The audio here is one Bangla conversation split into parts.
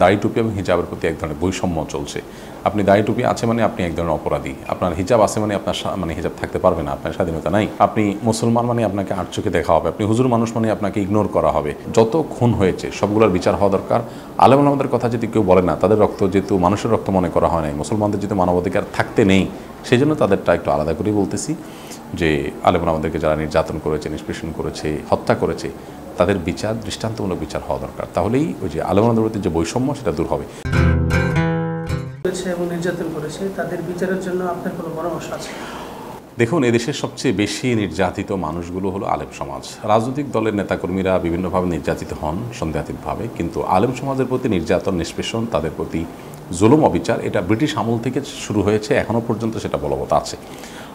দাড়ি টুপি এবং হিজাবের প্রতি এক ধরনের বৈষম্য চলছে। আপনি দাড়ি টুপি আছে মানে আপনি এক ধরনের অপরাধী, আপনার হিজাব আছে মানে আপনার মানে হিজাব থাকতে পারবে না, আপনার স্বাধীনতা নাই, আপনি মুসলমান মানে আপনাকে আট চোখে দেখা হবে, আপনি হুজুর মানুষ মানে আপনাকে ইগনোর করা হবে। যত খুন হয়েছে সবগুলোর বিচার হওয়া দরকার। আলেম ওলামাদের কথা যদি কেউ বলে না, তাদের রক্ত যেহেতু মানুষের রক্ত মনে করা হয় নাই, মুসলমানদের যেহেতু মানবাধিকার থাকতে নেই, সেই জন্য তাদেরটা একটু আলাদা করেই বলতেছি যে আলেম ওলামাদেরকে যারা নির্যাতন করেছে, নিষ্পেষণ করেছে, হত্যা করেছে, তাদের বিচার দৃষ্টান্তমূলক বিচার হওয়া দরকার। তাহলেই ওই যে আলেম ওলামাদের প্রতি যে বৈষম্য সেটা দূর হবে। এবং নির্যাতন করেছে তাদের বিচারের জন্য আপনার কোনো পরামর্শ আছে? দেখুন, এদেশের সবচেয়ে বেশি নির্যাতিত মানুষগুলো হলো আলেম সমাজ। রাজনৈতিক দলের নেতাকর্মীরা বিভিন্নভাবে নির্যাতিত হন সন্দেহাতীতভাবে, কিন্তু আলেম সমাজের প্রতি নির্যাতন, নিষ্পেষণ, তাদের প্রতি জুলুম অবিচার এটা ব্রিটিশ আমল থেকে শুরু হয়েছে, এখনও পর্যন্ত সেটা বলবৎ আছে।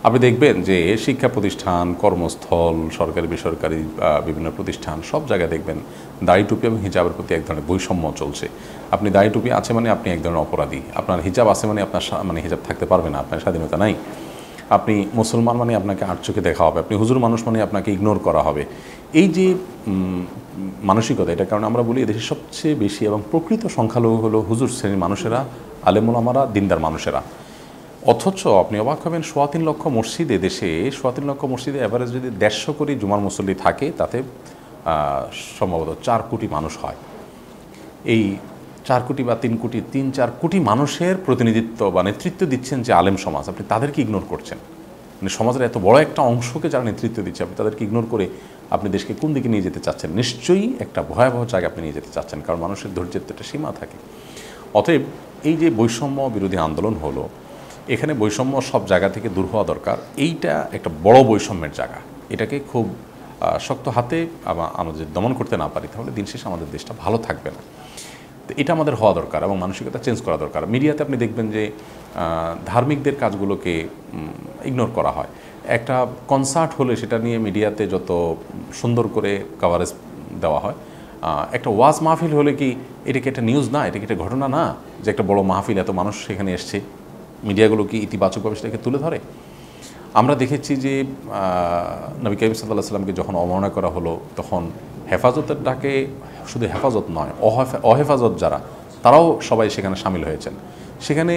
আপনি দেখবেন যে শিক্ষা প্রতিষ্ঠান, কর্মস্থল, সরকারি বেসরকারি বিভিন্ন প্রতিষ্ঠান, সব জায়গায় দেখবেন দাড়ি টুপি এবং হিজাবের প্রতি এক ধরনের বৈষম্য চলছে। আপনি দাড়ি টুপি আছে মানে আপনি এক ধরনের অপরাধী, আপনার হিজাব আছে মানে আপনার মানে হিজাব থাকতে পারবে না, আপনার স্বাধীনতা নাই, আপনি মুসলমান মানে আপনাকে আট চোখে দেখা হবে, আপনি হুজুর মানুষ মানে আপনাকে ইগনোর করা হবে। এই যে মানসিকতা, এটার কারণে আমরা বলি এদেশের সবচেয়ে বেশি এবং প্রকৃত সংখ্যালঘু হলো হুজুর শ্রেণীর মানুষেরা, আলেম ওলামারা, দিনদার মানুষেরা। অথচ আপনি অবাক হবেন, 3.25 লক্ষ মসজিদে, দেশে 3.25 লক্ষ মসজিদে অ্যাভারেজ যদি 150 কোটি জুমার মুসল্লি থাকে, তাতে সম্ভবত 4 কোটি মানুষ হয়। এই 4 কোটি বা 3 কোটি, 3-4 কোটি মানুষের প্রতিনিধিত্ব বা নেতৃত্ব দিচ্ছেন যে আলেম সমাজ, আপনি তাদেরকে ইগনোর করছেন। মানে সমাজের এত বড় একটা অংশকে যারা নেতৃত্ব দিচ্ছে, আপনি তাদেরকে ইগনোর করে আপনি দেশকে কোন দিকে নিয়ে যেতে চাচ্ছেন? নিশ্চয়ই একটা ভয়াবহ জায়গায় আপনি নিয়ে যেতে চাচ্ছেন, কারণ মানুষের ধৈর্যের তো একটা সীমা থাকে। অতএব এই যে বৈষম্য বিরোধী আন্দোলন হলো, এখানে বৈষম্য সব জায়গা থেকে দূর হওয়া দরকার। এইটা একটা বড় বৈষম্যের জায়গা, এটাকে খুব শক্ত হাতে আমরা যদি দমন করতে না পারি, তাহলে দিন শেষে আমাদের দেশটা ভালো থাকবে না। তো এটা আমাদের হওয়া দরকার এবং মানসিকতা চেঞ্জ করা দরকার। মিডিয়াতে আপনি দেখবেন যে ধার্মিকদের কাজগুলোকে ইগনোর করা হয়। একটা কনসার্ট হলে সেটা নিয়ে মিডিয়াতে যত সুন্দর করে কভারেজ দেওয়া হয়, একটা ওয়াজ মাহফিল হলে কি এটা কি একটা নিউজ না, এটা কি একটা ঘটনা না যে একটা বড় মাহফিল, এত মানুষ সেখানে এসছে, মিডিয়াগুলো কি ইতিবাচকভাবে সেটাকে তুলে ধরে? আমরা দেখেছি যে নবী করিম সাল্লাল্লাহু আলাইহি ওয়াসাল্লামকে যখন অবমাননা করা হলো, তখন হেফাজতের ডাকে শুধু হেফাজত নয়, অহেফাজত যারা, তারাও সবাই সেখানে সামিল হয়েছেন। সেখানে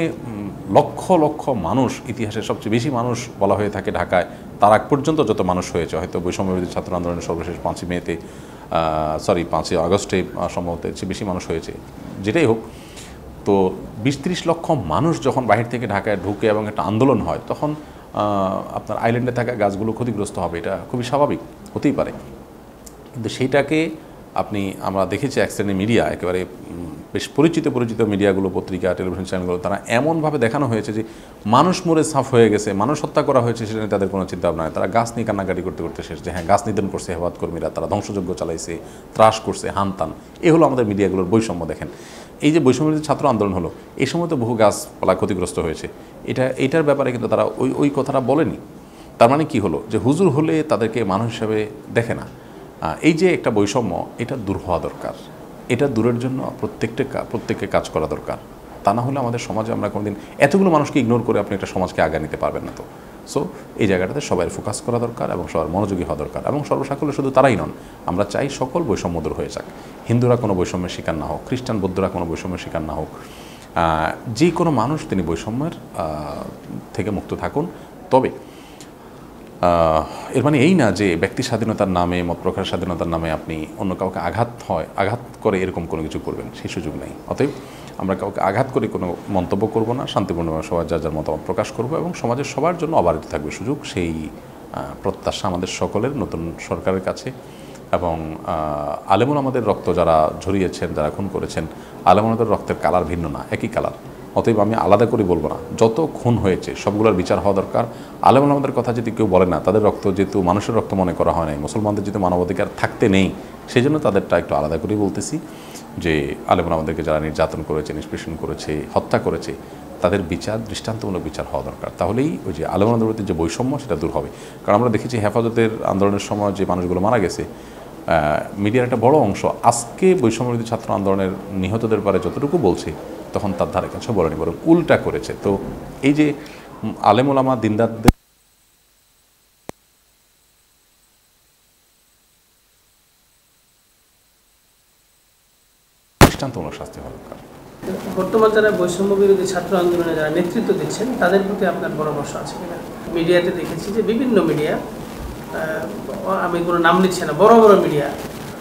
লক্ষ লক্ষ মানুষ, ইতিহাসের সবচেয়ে বেশি মানুষ বলা হয়ে থাকে ঢাকায়, তার আগ পর্যন্ত যত মানুষ হয়েছে, হয়তো বৈষম্যবিরোধী ছাত্র আন্দোলনের সর্বশেষ 5ই আগস্টে সম্ভবত চেয়ে বেশি মানুষ হয়েছে। যেটাই হোক, তো 20-30 লক্ষ মানুষ যখন বাহির থেকে ঢাকায় ঢুকে এবং একটা আন্দোলন হয়, তখন আপনার আইল্যান্ডে থাকা গাছগুলো ক্ষতিগ্রস্ত হবে, এটা খুবই স্বাভাবিক, হতেই পারে। কিন্তু সেইটাকে আমরা দেখেছি এক শ্রেণীর মিডিয়া, একেবারে বেশ পরিচিত মিডিয়াগুলো, পত্রিকা, টেলিভিশন চ্যানেলগুলো, তারা এমনভাবে দেখানো হয়েছে যে মানুষ মরে সাফ হয়ে গেছে, মানুষ হত্যা করা হয়েছে, সেটা নিয়ে তাদের কোনো চিন্তা ভাবনা নেই। তারা গাছ নিয়ে কান্নাকাটি করতে করতে শেষ, যে হ্যাঁ গাছ নিধন করছে হেফাজত কর্মীরা, তারা ধ্বংসযজ্ঞ চালাইছে, ত্রাস করছে, হানতান। এ হলো আমাদের মিডিয়াগুলোর বৈষম্য। দেখেন, এই যে বৈষম্যবিরোধী ছাত্র আন্দোলন হলো, এই সময় তো বহু গাছপালা ক্ষতিগ্রস্ত হয়েছে, এইটার ব্যাপারে কিন্তু তারা ওই কথাটা বলেনি। তার মানে কি হলো, যে হুজুর হলে তাদেরকে মানুষ হিসেবে দেখে না। এই যে একটা বৈষম্য, এটা দূর হওয়া দরকার। এটা দূরের জন্য প্রত্যেককে কাজ করা দরকার। তা না হলে আমাদের সমাজে আমরা কোনোদিন এতগুলো মানুষকে ইগনোর করে আপনি একটা সমাজকে আগে নিতে পারবেন না। তো সো এই জায়গাটাতে সবাই ফোকাস করা দরকার এবং সবার মনোযোগী হওয়া দরকার। এবং সর্বসাকল্যে শুধু তারাই নন, আমরা চাই সকল বৈষম্য দূর হয়ে যাক। হিন্দুরা কোনো বৈষম্যের শিকার না হোক, খ্রিস্টান বৌদ্ধরা কোনো বৈষম্যের শিকার না হোক, যে কোনো মানুষ তিনি বৈষম্যের থেকে মুক্ত থাকুন। তবে এর মানে এই না যে ব্যক্তি স্বাধীনতার নামে, মত প্রকাশ স্বাধীনতার নামে আপনি অন্য কাউকে আঘাত করে এরকম কোনো কিছু করবেন, সেই সুযোগ নেই। অতএব আমরা কাউকে আঘাত করে কোনো মন্তব্য করব না, শান্তিপূর্ণভাবে সবাই যার যার মতামত প্রকাশ করব এবং সমাজের সবার জন্য অবারিত থাকবে সুযোগ। সেই প্রত্যাশা আমাদের সকলের নতুন সরকারের কাছে। এবং আলেমুল আমাদের রক্ত যারা ঝরিয়েছেন, যারা খুন করেছেন, আলেমুলদের রক্তের কালার ভিন্ন না, একই কালার। অতএব আমি আলাদা করে বলবো না, যত খুন হয়েছে সবগুলোর বিচার হওয়া দরকার। আলেমুল আমাদের কথা যদি কেউ বলে না, তাদের রক্ত যেহেতু মানুষের রক্ত মনে করা হয় নাই, মুসলমানদের যেহেতু মানবাধিকার থাকতে নেই, সেই জন্য তাদেরটা একটু আলাদা করেই বলতেছি যে আলেমুল আমাদেরকে যারা নির্যাতন করেছে, নিষ্পেষণ করেছে, হত্যা করেছে, তাদের বিচার দৃষ্টান্তমূলক বিচার হওয়া দরকার। তাহলেই ওই যে আলেমুলদের প্রতি যে বৈষম্য, সেটা দূর হবে। কারণ আমরা দেখেছি হেফাজতের আন্দোলনের সময় যে মানুষগুলো মারা গেছে, মিডিয়ার একটা বড় অংশ আজকে বৈষম্যবিরোধী ছাত্র আন্দোলনের নিহতদের ব্যাপারে যতটুকু বলছে, তখন তার ধারে কাছে বলেনি, বরং উল্টা করেছে। তো এই যে আলেম ওলামা, দিনদারদের দৃষ্টান্তমূলক শাস্তি হওয়া দরকার। বর্তমান যারা বৈষম্য বিরোধী ছাত্র আন্দোলনে যারা নেতৃত্ব দিচ্ছেন তাদের প্রতি আপনার পরামর্শ আছে কিনা? মিডিয়াতে দেখেছি যে বিভিন্ন মিডিয়া, আমি কোনো নাম নিচ্ছি না, বড় বড় মিডিয়া,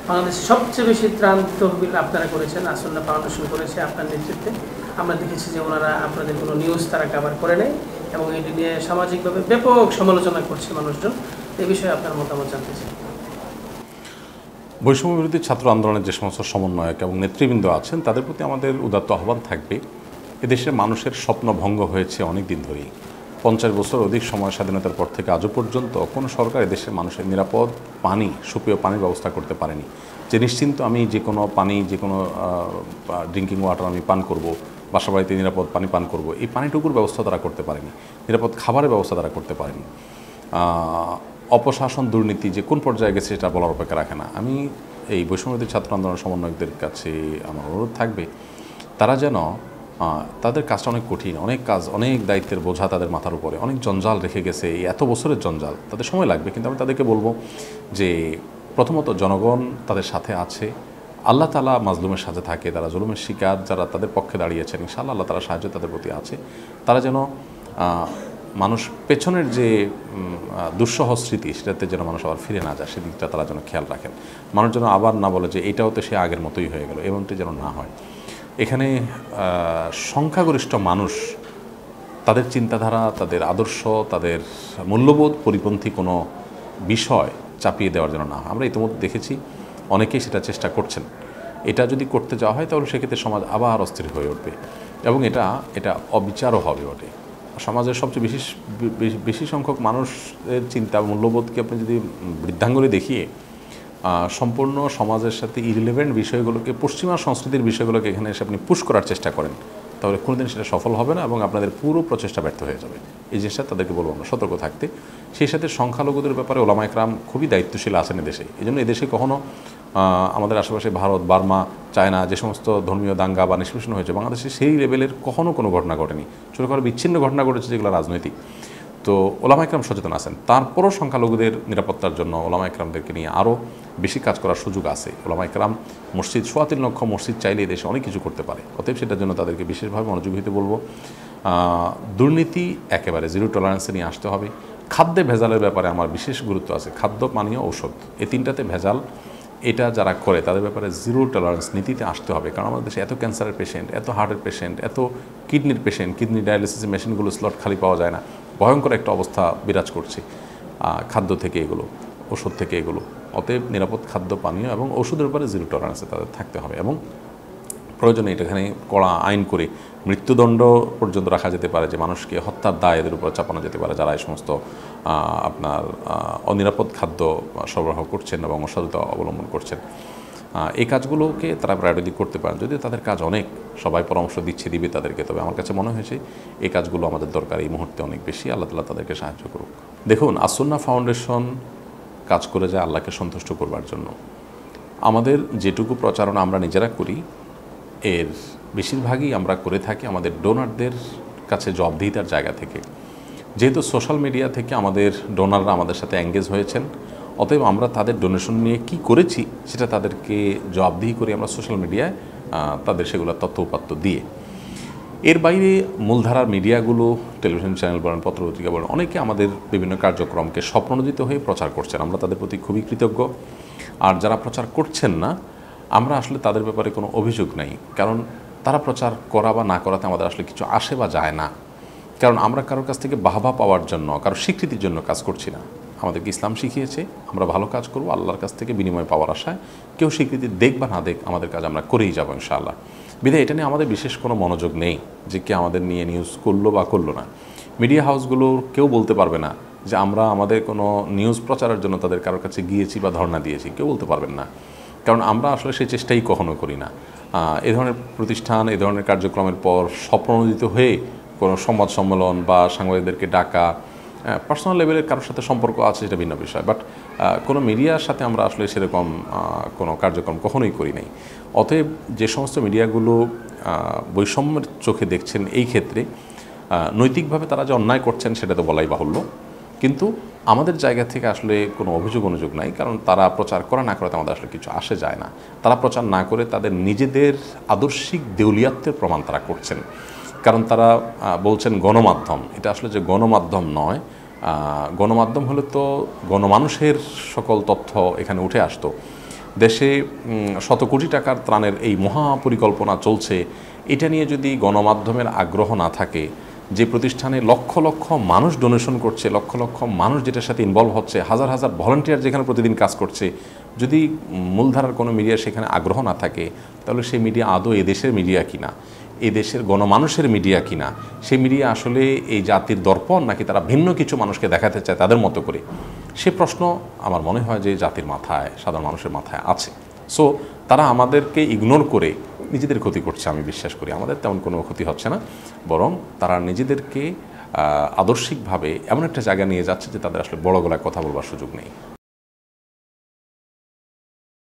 বাংলাদেশের সবচেয়ে বেশি ত্রাণ তহবিল আপনারা করেছেন, আসন্না ফাউন্ডেশন করেছে আপনার নেতৃত্বে। আমরা দেখেছি যে ওনারা আপনাদের কোনো নিউজ তারা কভার করে নেয় এবং এটি নিয়ে সামাজিকভাবে ব্যাপক সমালোচনা করছে মানুষজন। এই বিষয়ে আপনার মতামত জানতে চাই। বৈষম্য বিরোধী ছাত্র আন্দোলনের যে সমস্ত সমন্বয়ক এবং নেতৃবৃন্দ আছেন তাদের প্রতি আমাদের উদাত্ত আহ্বান থাকবে, এদেশের মানুষের স্বপ্ন ভঙ্গ হয়েছে অনেক দিন ধরেই। 50 বছর অধিক সময় স্বাধীনতার পর থেকে আজও পর্যন্ত কোনো সরকার এদেশের মানুষের নিরাপদ পানি, সুপেয় পানির ব্যবস্থা করতে পারেনি। যে নিশ্চিন্ত আমি যে কোনো পানি, যে কোনো ড্রিঙ্কিং ওয়াটার আমি পান করব, বাসা বাড়িতে নিরাপদ পানি পান করব, এই পানিটুকুর ব্যবস্থা তারা করতে পারেনি। নিরাপদ খাবারের ব্যবস্থা তারা করতে পারেনি। অপশাসন, দুর্নীতি যে কোন পর্যায়ে গেছে সেটা বলার অপেক্ষা রাখে না। আমি এই বৈষম্যবিরোধী ছাত্র আন্দোলন সমন্বয়কদের কাছে আমার অনুরোধ থাকবে, তারা যেন তাদের কাজটা অনেক কঠিন, অনেক কাজ, অনেক দায়িত্বের বোঝা তাদের মাথার উপরে, অনেক জঞ্জাল রেখে গেছে, এই এত বছরের জঞ্জাল, তাদের সময় লাগবে। কিন্তু আমি তাদেরকে বলবো যে প্রথমত জনগণ তাদের সাথে আছে, আল্লাহ তাআলা মাজলুমের সাথে থাকে, তারা জুলুমের শিকার যারা তাদের পক্ষে দাঁড়িয়েছেন, ইনশাআল্লাহ আল্লাহ তাআলা সাহায্য তাদের প্রতি আছে। তারা যেন মানুষ পেছনের যে দুঃসহ স্মৃতি সেটাতে যেন মানুষ আবার ফিরে না যায়, সেদিকটা তারা যেন খেয়াল রাখেন। মানুষ যেন আবার না বলে যে এটাও তো সে আগের মতোই হয়ে গেল, এমনটি যেন না হয়। এখানে সংখ্যাগরিষ্ঠ মানুষ তাদের চিন্তাধারা, তাদের আদর্শ, তাদের মূল্যবোধ পরিপন্থী কোনো বিষয় চাপিয়ে দেওয়ার জন্য না হয়। আমরা ইতিমধ্যে দেখেছি অনেকেই সেটা চেষ্টা করছেন। এটা যদি করতে যাওয়া হয় তাহলে সেক্ষেত্রে সমাজ আবার অস্থির হয়ে উঠবে এবং এটা অবিচারও হবে ওঠে। সমাজের সবচেয়ে বেশি সংখ্যক মানুষের চিন্তা মূল্যবোধকে আপনি যদি বৃদ্ধাঙ্গুলি দেখিয়ে সম্পূর্ণ সমাজের সাথে ইরিলেভেন্ট বিষয়গুলোকে, পশ্চিমা সংস্কৃতির বিষয়গুলোকে এখানে এসে আপনি পুশ করার চেষ্টা করেন, তাহলে কোনোদিন সেটা সফল হবে না এবং আপনাদের পুরো প্রচেষ্টা ব্যর্থ হয়ে যাবে। এই জিনিসটা তাদেরকে বলবো আমরা সতর্ক থাকতে। সেই সাথে সংখ্যালঘুদের ব্যাপারে ওলামা একরাম খুবই দায়িত্বশীল আছেন এদেশে। এই জন্য এদেশে কখনো আমাদের আশেপাশে ভারত, বার্মা, চায়না যে সমস্ত ধর্মীয় দাঙ্গা বা নিষ্পেষণ হয়েছে, বাংলাদেশে সেই লেভেলের কখনো কোনো ঘটনা ঘটেনি। ছোটোখাটো বিচ্ছিন্ন ঘটনা ঘটেছে যেগুলো রাজনৈতিক। তো ওলামা একরাম সচেতন আছেন। তারপরও সংখ্যালঘুদের নিরাপত্তার জন্য ওলামা একরামদেরকে নিয়ে আরও বেশি কাজ করার সুযোগ আছে। ওলামা একরাম মসজিদ, 3.25 লক্ষ মসজিদ চাইলে দেশে অনেক কিছু করতে পারে। অতএব সেটার জন্য তাদেরকে বিশেষভাবে মনোযোগী হতে বলবো। দুর্নীতি একেবারে জিরো টলারেন্সে নিয়ে আসতে হবে। খাদ্যে ভেজালের ব্যাপারে আমার বিশেষ গুরুত্ব আছে। খাদ্য, পানীয়, ঔষধ, এই তিনটাতে ভেজাল, এটা যারা করে তাদের ব্যাপারে জিরো টলারেন্স নীতিতে আসতে হবে। কারণ আমাদের দেশে এত ক্যান্সারের পেশেন্ট, এত হার্টের পেশেন্ট, এত কিডনির পেশেন্ট, কিডনি ডায়ালিসিসের মেশিনগুলো স্লট খালি পাওয়া যায় না, ভয়ঙ্কর একটা অবস্থা বিরাজ করছে খাদ্য থেকে এগুলো, ওষুধ থেকে এগুলো। অতএব নিরাপদ খাদ্য, পানীয় এবং ওষুধের উপরে জিরো টলারেন্সে তাদের থাকতে হবে এবং প্রয়োজনে এখানে কড়া আইন করে মৃত্যুদণ্ড পর্যন্ত রাখা যেতে পারে, যে মানুষকে হত্যার দায় এদের উপর চাপানো যেতে পারে যারা এই সমস্ত আপনার অনিরাপদ খাদ্য সরবরাহ করছেন এবং অসাধুতা অবলম্বন করছেন। এই কাজগুলোকে তারা প্রায়োরিটি করতে পারেন। যদিও তাদের কাজ অনেক, সবাই পরামর্শ দিবে তাদেরকে, তবে আমার কাছে মনে হয়েছে এই কাজগুলো আমাদের দরকার এই মুহূর্তে অনেক বেশি। আল্লাহ তাআলা তাদেরকে সাহায্য করুক। দেখুন, আসন্না ফাউন্ডেশন কাজ করে যায় আল্লাহকে সন্তুষ্ট করবার জন্য। আমাদের যেটুকু প্রচারণা আমরা নিজেরা করি এর বেশিরভাগই আমরা করে থাকি আমাদের ডোনারদের কাছে জবাবদিহিতার জায়গা থেকে। যেহেতু সোশ্যাল মিডিয়া থেকে আমাদের ডোনাররা আমাদের সাথে এঙ্গেজ হয়েছেন, অতএব আমরা তাদের ডোনেশন নিয়ে কি করেছি সেটা তাদেরকে জবাবদিহি করি আমরা সোশ্যাল মিডিয়ায়, তাদের সেগুলো তথ্য উপাত্ত দিয়ে। এর বাইরে মূলধারার মিডিয়াগুলো, টেলিভিশন চ্যানেল বলেন, পত্রপত্রিকা বলেন, অনেকে আমাদের বিভিন্ন কার্যক্রমকে স্বপ্ননোদিত হয়ে প্রচার করছেন। আমরা তাদের প্রতি খুবই কৃতজ্ঞ। আর যারা প্রচার করছেন না, আমরা আসলে তাদের ব্যাপারে কোনো অভিযোগ নাই, কারণ তারা প্রচার করা বা না করাতে আমাদের আসলে কিছু আসে বা যায় না। কারণ আমরা কারোর কাছ থেকে বাহবা পাওয়ার জন্য, কারো স্বীকৃতির জন্য কাজ করছি না। আমাদেরকে ইসলাম শিখিয়েছে আমরা ভালো কাজ করব আল্লাহর কাছ থেকে বিনিময় পাওয়ার আশায়। কেউ স্বীকৃতি দেখ বা না দেখ, আমাদের কাজ আমরা করেই যাবো ইনশাআল্লাহ। বিধায় এটা নিয়ে আমাদের বিশেষ কোনো মনোযোগ নেই যে কে আমাদের নিয়ে নিউজ করলো বা করলো না। মিডিয়া হাউসগুলোর কেউ বলতে পারবে না যে আমরা আমাদের কোনো নিউজ প্রচারের জন্য তাদের কারোর কাছে গিয়েছি বা ধর্ণা দিয়েছি, কেউ বলতে পারবেন না। কারণ আমরা আসলে সেই চেষ্টাই কখনো করি না। এ ধরনের প্রতিষ্ঠান, এ ধরনের কার্যক্রমের পর স্বপ্ননোদিত হয়ে কোনো সংবাদ সম্মেলন বা সাংবাদিকদেরকে ডাকা, পার্সোনাল লেভেলের কারোর সাথে সম্পর্ক আছে সেটা ভিন্ন বিষয়, বাট কোনো মিডিয়ার সাথে আমরা আসলে সেরকম কোনো কার্যক্রম কখনোই করি নাই। অতএব যে সমস্ত মিডিয়াগুলো বৈষম্যের চোখে দেখছেন এই ক্ষেত্রে, নৈতিকভাবে তারা যে অন্যায় করছেন সেটা তো বলাই বাহুল্য। কিন্তু আমাদের জায়গা থেকে আসলে কোনো অভিযোগ অনুযোগ নাই, কারণ তারা প্রচার করে না করে আমাদের আসলে কিছু আসে যায় না। তারা প্রচার না করে তাদের নিজেদের আদর্শিক দেউলিয়াত্বের প্রমাণ তারা করছেন। কারণ তারা বলছেন গণমাধ্যম, এটা আসলে যে গণমাধ্যম নয়, গণমাধ্যম হলে তো গণমানুষের সকল তথ্য এখানে উঠে আসতো। দেশে শত কোটি টাকার ত্রাণের এই মহাপরিকল্পনা চলছে, এটা নিয়ে যদি গণমাধ্যমের আগ্রহ না থাকে, যে প্রতিষ্ঠানে লক্ষ লক্ষ মানুষ ডোনেশন করছে, লক্ষ লক্ষ মানুষ যেটার সাথে ইনভলভ হচ্ছে, হাজার হাজার ভলান্টিয়ার যেখানে প্রতিদিন কাজ করছে, যদি মূলধারার কোনো মিডিয়া সেখানে আগ্রহ না থাকে, তাহলে সেই মিডিয়া আদৌ এদেশের মিডিয়া কিনা, এদেশের গণমানুষের মিডিয়া কিনা, সেই মিডিয়া আসলে এই জাতির দর্পণ নাকি তারা ভিন্ন কিছু মানুষকে দেখাতে চায় তাদের মতো করে, সে প্রশ্ন আমার মনে হয় যে জাতির মাথায়, সাধারণ মানুষের মাথায় আছে। সো তারা আমাদেরকে ইগনোর করে নিজেদের ক্ষতি করছে, আমি বিশ্বাস করি আমাদের তেমন কোনো ক্ষতি হচ্ছে না, বরং তারা নিজেদেরকে আদর্শিকভাবে এমন একটা জায়গা নিয়ে যাচ্ছে যে তাদের আসলে বড় গলায় কথা বলবার সুযোগ নেই।